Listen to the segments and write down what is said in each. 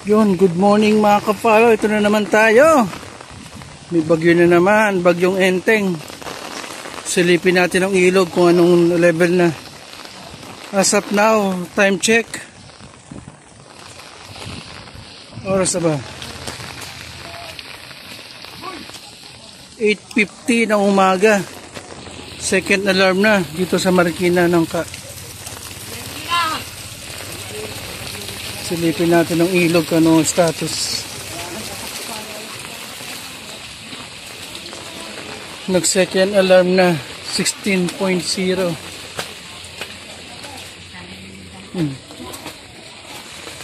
Yun, good morning mga kapalo. Ito na naman tayo. May bagyo na naman, bagyong Enteng. Silipin natin ang ilog kung anong level na. As of now, time check. Oras na ba? 8:50 ng umaga. Second alarm na dito sa Marikina ng Silipin natin ang ilog, ano status. Nag second alarm na 16.0.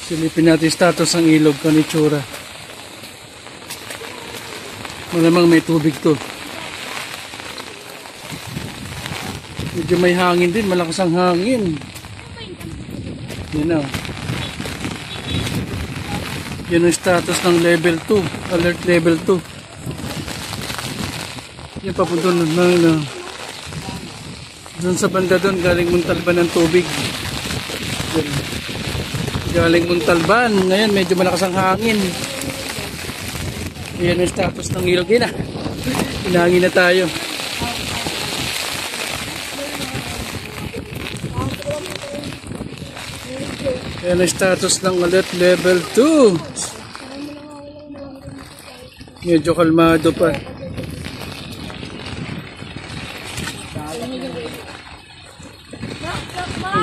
Silipin natin status ng ilog, kanitsura. Malamang may tubig to. Medyo may hangin din, malakas ang hangin. Yan na. Yan ang status ng level 2, alert level 2. Yan papunta na doon sa banda doon, galing Montalban ng tubig. Galing Montalban, ngayon medyo malakas ang hangin. Yan ang status ng ilog. Yan na, hinangin na tayo. Yan ang status ng alert level 2. Medyo kalmado pa.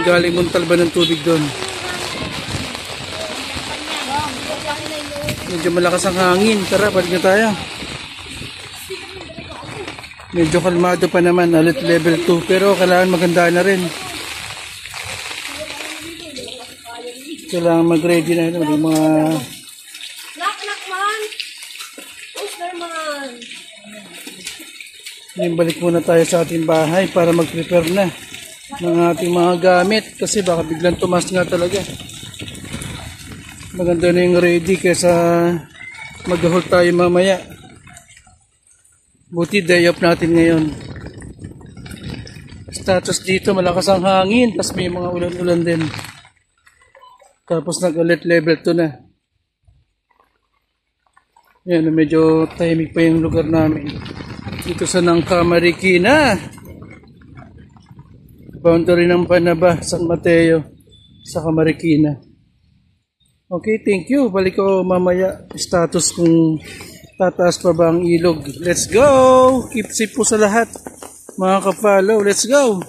Galing Montalban ng tubig doon. Medyo malakas ang hangin. Tara, balik na tayo. Medyo kalmado pa naman, alert level 2. Pero kailangan maganda na rin. Kailangan mag-ready na ito. Mga balik muna tayo sa ating bahay para mag-prepare na ng ating mga gamit. Kasi baka biglang tumas nga talaga. Maganda na yung ready kaysa mag-hold tayo mamaya. Buti day off natin ngayon. Status dito, malakas ang hangin. Tapos may mga ulan-ulan din. Tapos nag-alert level 2 na. Yan, medyo tahimik pa yung lugar namin. Dito sa Nangka, Marikina. Boundary ng Panaba, San Mateo, sa Marikina. Okay, thank you. Balik ko mamaya status kung tataas pa ba ang ilog. Let's go! Keep safe po sa lahat. Mga kapalo, let's go!